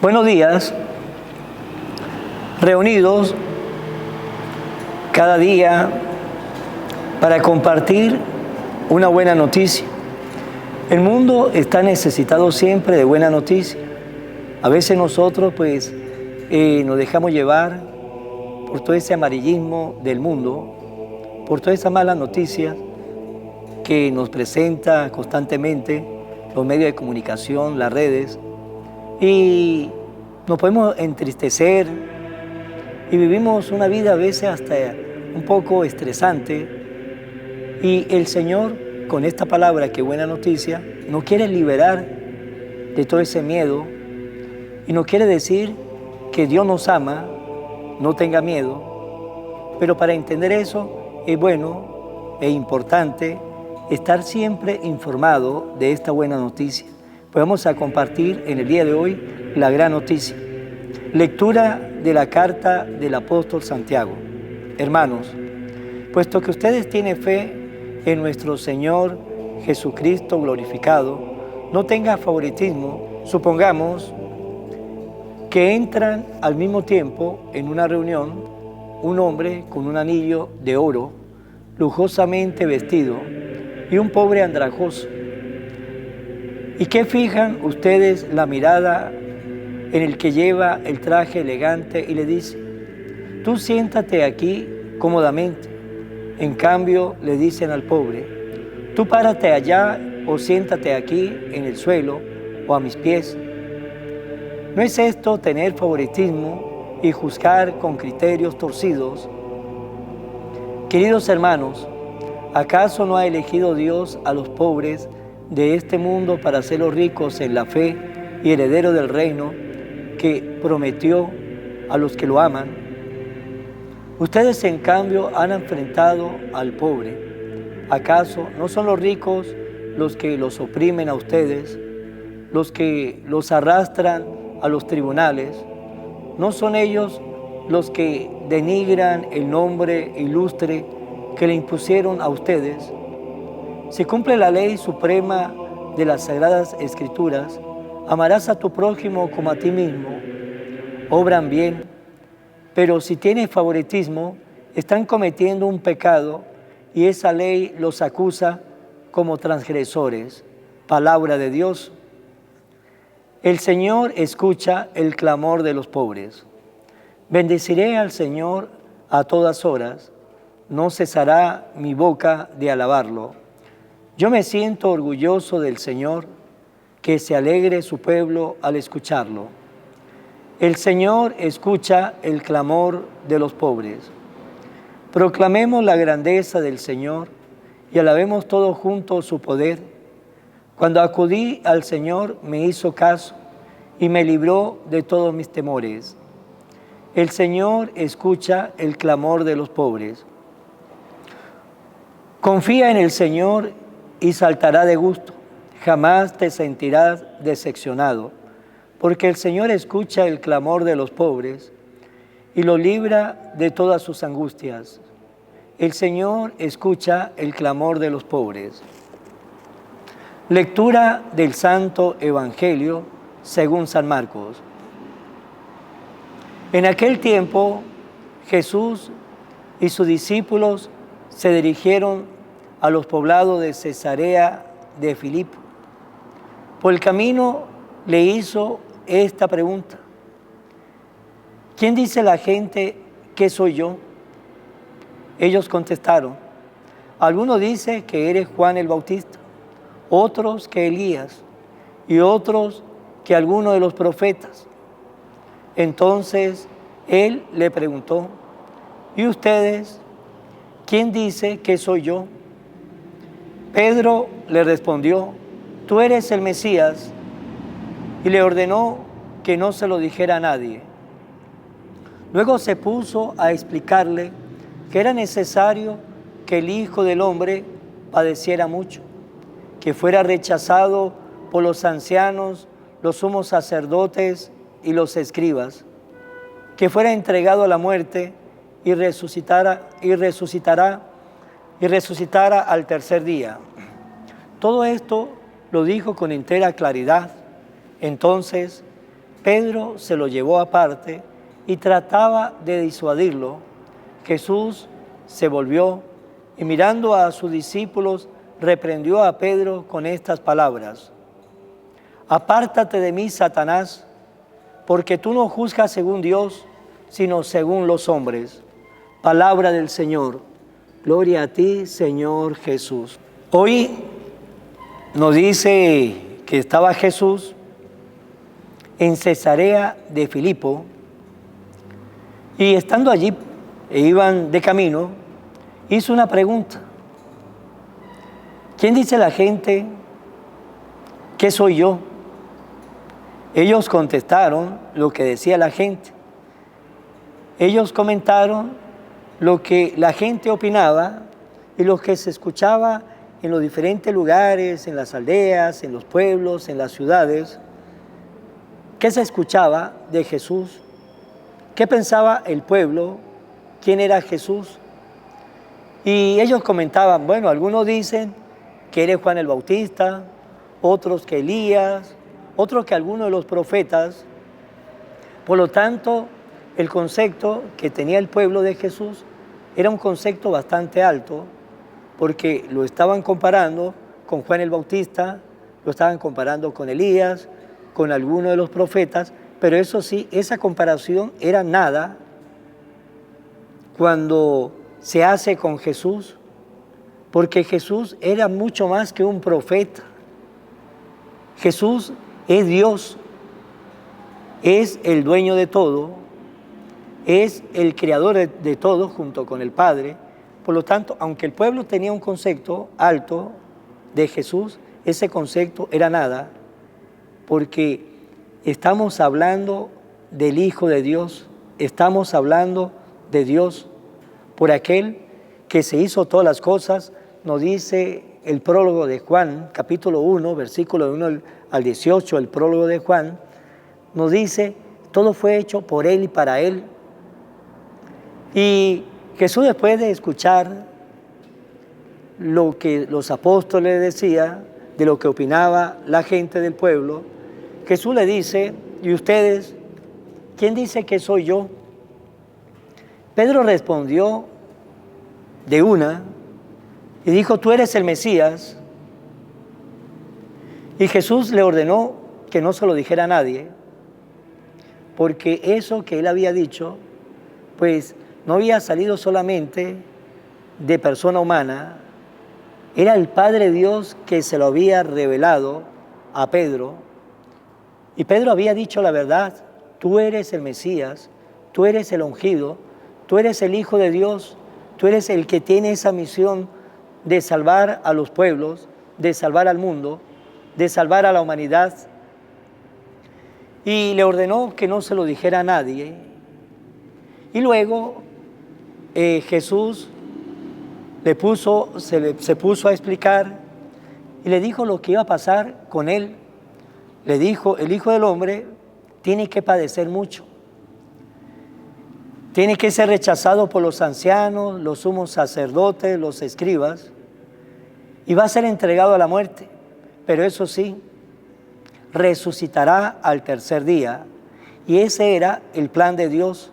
Buenos días, reunidos cada día para compartir una buena noticia. El mundo está necesitado siempre de buena noticia. A veces nosotros nos dejamos llevar por todo ese amarillismo del mundo, por todas esas malas noticias que nos presenta constantemente los medios de comunicación, las redes, y nos podemos entristecer y vivimos una vida a veces hasta un poco estresante. Y el Señor, con esta palabra, que buena noticia, nos quiere liberar de todo ese miedo y nos quiere decir que Dios nos ama, no tenga miedo. Pero para entender eso es bueno e importante estar siempre informado de esta buena noticia. Pues vamos a compartir en el día de hoy la gran noticia. Lectura de la carta del apóstol Santiago. Hermanos, puesto que ustedes tienen fe en nuestro Señor Jesucristo glorificado, no tengan favoritismo. Supongamos que entran al mismo tiempo en una reunión un hombre con un anillo de oro, lujosamente vestido, y un pobre andrajoso. ¿Y qué fijan ustedes la mirada en el que lleva el traje elegante y le dice: tú siéntate aquí cómodamente? En cambio le dicen al pobre: tú párate allá o siéntate aquí en el suelo o a mis pies. ¿No es esto tener favoritismo y juzgar con criterios torcidos? Queridos hermanos, ¿acaso no ha elegido Dios a los pobres de este mundo para hacerlos ricos en la fe y herederos del reino que prometió a los que lo aman? Ustedes, en cambio, han enfrentado al pobre. ¿Acaso no son los ricos los que los oprimen a ustedes, los que los arrastran a los tribunales? ¿No son ellos los que denigran el nombre ilustre que le impusieron a ustedes? Si cumple la ley suprema de las Sagradas Escrituras: amarás a tu prójimo como a ti mismo, obran bien. Pero si tienen favoritismo, están cometiendo un pecado y esa ley los acusa como transgresores. Palabra de Dios. El Señor escucha el clamor de los pobres. Bendeciré al Señor a todas horas, no cesará mi boca de alabarlo. Yo me siento orgulloso del Señor, que se alegre su pueblo al escucharlo. El Señor escucha el clamor de los pobres. Proclamemos la grandeza del Señor y alabemos todos juntos su poder. Cuando acudí al Señor me hizo caso y me libró de todos mis temores. El Señor escucha el clamor de los pobres. Confía en el Señor y saltará de gusto. Jamás te sentirás decepcionado, porque el Señor escucha el clamor de los pobres y lo libra de todas sus angustias. El Señor escucha el clamor de los pobres. Lectura del Santo Evangelio según San Marcos. En aquel tiempo, Jesús y sus discípulos se dirigieron a los poblados de Cesarea de Filipo. Por el camino le hizo esta pregunta: ¿quién dice la gente que soy yo? Ellos contestaron: algunos dicen que eres Juan el Bautista, otros que Elías, y otros que alguno de los profetas. Entonces él le preguntó: ¿y ustedes? ¿Quién dice que soy yo? Pedro le respondió: tú eres el Mesías. Y le ordenó que no se lo dijera a nadie. Luego se puso a explicarle que era necesario que el Hijo del Hombre padeciera mucho, que fuera rechazado por los ancianos, los sumos sacerdotes y los escribas, que fuera entregado a la muerte y resucitara al tercer día. Todo esto lo dijo con entera claridad. Entonces Pedro se lo llevó aparte y trataba de disuadirlo. Jesús se volvió y mirando a sus discípulos, reprendió a Pedro con estas palabras: apártate de mí, Satanás, porque tú no juzgas según Dios, sino según los hombres. Palabra del Señor. Gloria a ti, Señor Jesús. Hoy nos dice que estaba Jesús en Cesarea de Filipo y estando allí, iban de camino, hizo una pregunta: ¿quién dice la gente que soy yo? Ellos contestaron lo que decía la gente. Ellos comentaron lo que la gente opinaba y lo que se escuchaba en los diferentes lugares, en las aldeas, en los pueblos, en las ciudades. ¿Qué se escuchaba de Jesús? ¿Qué pensaba el pueblo? ¿Quién era Jesús? Y ellos comentaban, bueno, algunos dicen que eres Juan el Bautista, otros que Elías, otros que alguno de los profetas. Por lo tanto, el concepto que tenía el pueblo de Jesús era un concepto bastante alto, porque lo estaban comparando con Juan el Bautista, lo estaban comparando con Elías, con alguno de los profetas, pero eso sí, esa comparación era nada cuando se hace con Jesús, porque Jesús era mucho más que un profeta. Jesús es Dios, es el dueño de todo, es el creador de todo junto con el Padre. Por lo tanto, aunque el pueblo tenía un concepto alto de Jesús, ese concepto era nada, porque estamos hablando del Hijo de Dios, estamos hablando de Dios, por aquel que se hizo todas las cosas. Nos dice el prólogo de Juan, capítulo 1, versículo 1 al 18, el prólogo de Juan, nos dice, todo fue hecho por Él y para Él. Y Jesús, después de escuchar lo que los apóstoles decían, de lo que opinaba la gente del pueblo, Jesús le dice, ¿y ustedes? ¿Quién dice que soy yo? Pedro respondió de una y dijo, tú eres el Mesías. Y Jesús le ordenó que no se lo dijera a nadie, porque eso que él había dicho, pues no había salido solamente de persona humana, era el Padre Dios que se lo había revelado a Pedro. Y Pedro había dicho la verdad, tú eres el Mesías, tú eres el ungido, tú eres el Hijo de Dios, tú eres el que tiene esa misión de salvar a los pueblos, de salvar al mundo, de salvar a la humanidad. Y le ordenó que no se lo dijera a nadie. Y luego Jesús se puso a explicar y le dijo lo que iba a pasar con él. Le dijo, el Hijo del Hombre tiene que padecer mucho. Tiene que ser rechazado por los ancianos, los sumos sacerdotes, los escribas, y va a ser entregado a la muerte. Pero eso sí, resucitará al tercer día. Y ese era el plan de Dios,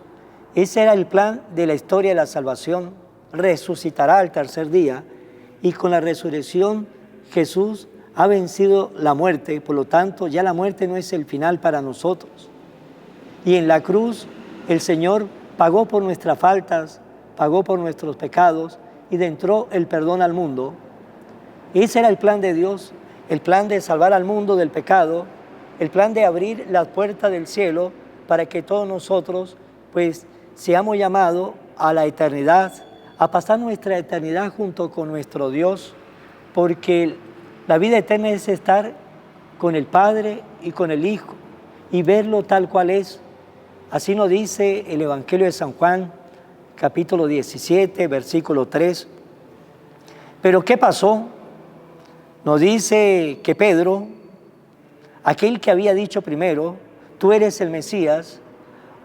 ese era el plan de la historia de la salvación. Resucitará al tercer día, y con la resurrección Jesús ha vencido la muerte, por lo tanto ya la muerte no es el final para nosotros. Y en la cruz el Señor pagó por nuestras faltas, pagó por nuestros pecados y entró el perdón al mundo. Ese era el plan de Dios, el plan de salvar al mundo del pecado, el plan de abrir las puertas del cielo para que todos nosotros pues seamos llamados a la eternidad, a pasar nuestra eternidad junto con nuestro Dios, porque la vida eterna es estar con el Padre y con el Hijo y verlo tal cual es. Así nos dice el Evangelio de San Juan, capítulo 17, versículo 3. Pero ¿qué pasó? Nos dice que Pedro, aquel que había dicho primero, tú eres el Mesías,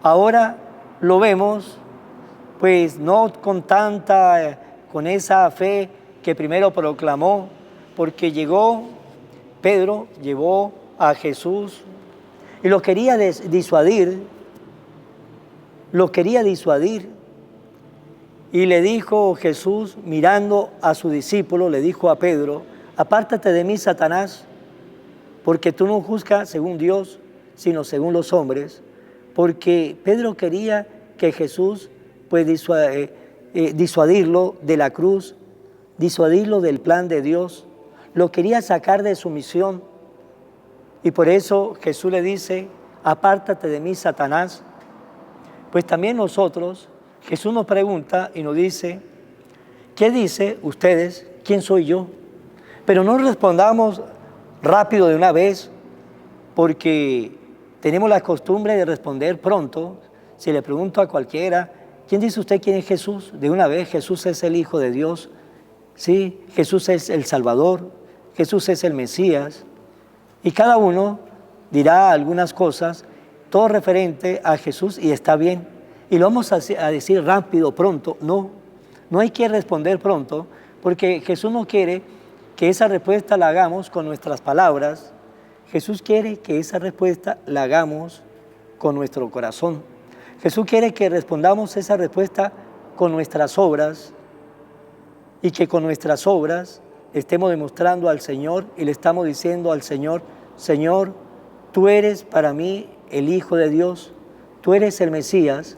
ahora lo vemos, pues no con esa fe que primero proclamó, porque Pedro llevó a Jesús y lo quería disuadir, y le dijo Jesús, mirando a su discípulo, le dijo a Pedro, apártate de mí, Satanás, porque tú no juzgas según Dios, sino según los hombres, porque Pedro quería que Jesús pues disuadirlo de la cruz, disuadirlo del plan de Dios, lo quería sacar de su misión, y por eso Jesús le dice, apártate de mí, Satanás. Pues también nosotros, Jesús nos pregunta y nos dice, ¿qué dice ustedes? ¿Quién soy yo? Pero no respondamos rápido de una vez, porque tenemos la costumbre de responder pronto. Si le pregunto a cualquiera, ¿quién dice usted quién es Jesús? De una vez, Jesús es el Hijo de Dios, ¿sí? Jesús es el Salvador, Jesús es el Mesías, y cada uno dirá algunas cosas, todo referente a Jesús, y está bien. Y lo vamos a decir rápido, pronto. No hay que responder pronto, porque Jesús no quiere que esa respuesta la hagamos con nuestras palabras. Jesús quiere que esa respuesta la hagamos con nuestro corazón. Jesús quiere que respondamos esa respuesta con nuestras obras, y que con nuestras obras estemos demostrando al Señor y le estamos diciendo al Señor, Señor, tú eres para mí el Hijo de Dios, tú eres el Mesías,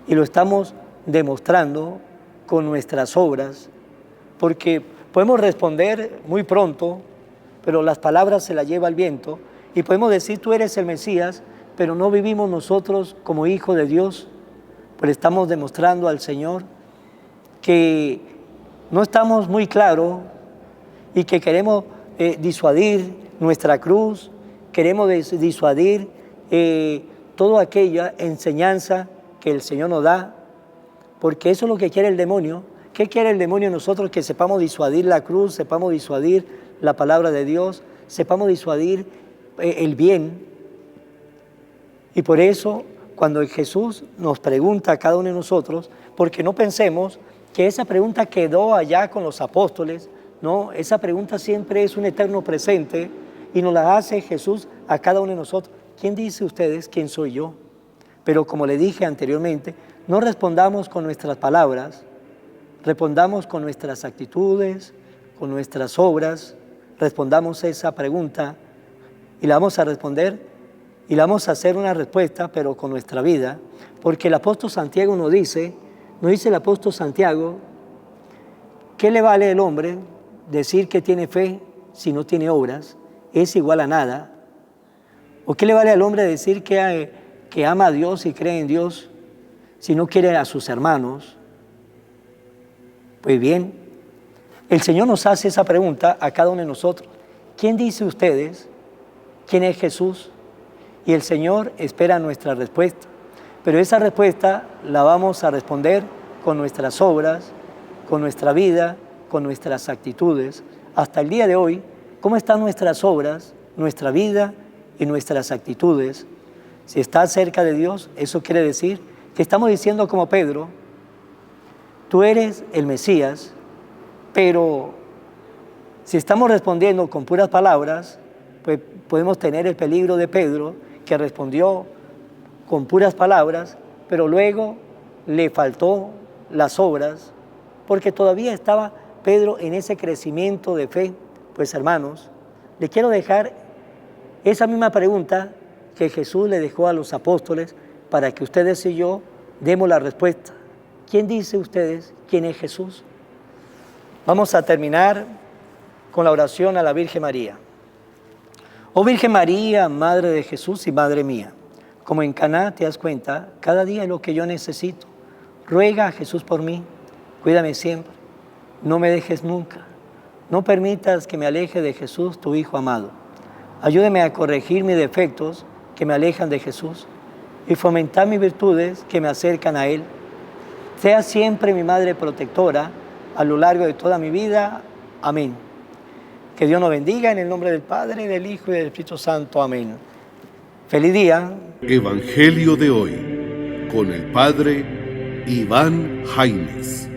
y lo estamos demostrando con nuestras obras, porque podemos responder muy pronto, pero las palabras se las lleva el viento, y podemos decir tú eres el Mesías, pero no vivimos nosotros como hijos de Dios, pues estamos demostrando al Señor que no estamos muy claros y que queremos disuadir nuestra cruz, queremos disuadir toda aquella enseñanza que el Señor nos da, porque eso es lo que quiere el demonio. ¿Qué quiere el demonio nosotros? Que sepamos disuadir la cruz, sepamos disuadir la palabra de Dios, sepamos disuadir el bien. Y por eso, cuando Jesús nos pregunta a cada uno de nosotros, porque no pensemos que esa pregunta quedó allá con los apóstoles, no, esa pregunta siempre es un eterno presente y nos la hace Jesús a cada uno de nosotros. ¿Quién dice ustedes quién soy yo? Pero como le dije anteriormente, no respondamos con nuestras palabras, respondamos con nuestras actitudes, con nuestras obras, respondamos esa pregunta y la vamos a responder y la vamos a hacer una respuesta, pero con nuestra vida, porque el apóstol Santiago nos dice el apóstol Santiago, ¿qué le vale al hombre decir que tiene fe si no tiene obras? Es igual a nada. ¿O qué le vale al hombre decir que ama a Dios y cree en Dios si no quiere a sus hermanos? Pues bien, el Señor nos hace esa pregunta a cada uno de nosotros. ¿Quién dice ustedes quién es Jesús? Y el Señor espera nuestra respuesta. Pero esa respuesta la vamos a responder con nuestras obras, con nuestra vida, con nuestras actitudes. Hasta el día de hoy, ¿cómo están nuestras obras, nuestra vida y nuestras actitudes? Si estás cerca de Dios, eso quiere decir que estamos diciendo como Pedro, tú eres el Mesías, pero si estamos respondiendo con puras palabras, pues podemos tener el peligro de Pedro, que respondió con puras palabras, pero luego le faltó las obras, porque todavía estaba Pedro en ese crecimiento de fe. Pues hermanos, le quiero dejar esa misma pregunta que Jesús le dejó a los apóstoles para que ustedes y yo demos la respuesta. ¿Quién dice ustedes quién es Jesús? Vamos a terminar con la oración a la Virgen María. Oh Virgen María, Madre de Jesús y Madre mía, como en Caná te das cuenta, cada día es lo que yo necesito. Ruega a Jesús por mí, cuídame siempre, no me dejes nunca. No permitas que me aleje de Jesús, tu Hijo amado. Ayúdame a corregir mis defectos que me alejan de Jesús y fomentar mis virtudes que me acercan a Él. Sea siempre mi Madre protectora a lo largo de toda mi vida. Amén. Que Dios nos bendiga en el nombre del Padre, del Hijo y del Espíritu Santo. Amén. Feliz día. Evangelio de hoy con el Padre Iván Jaimes.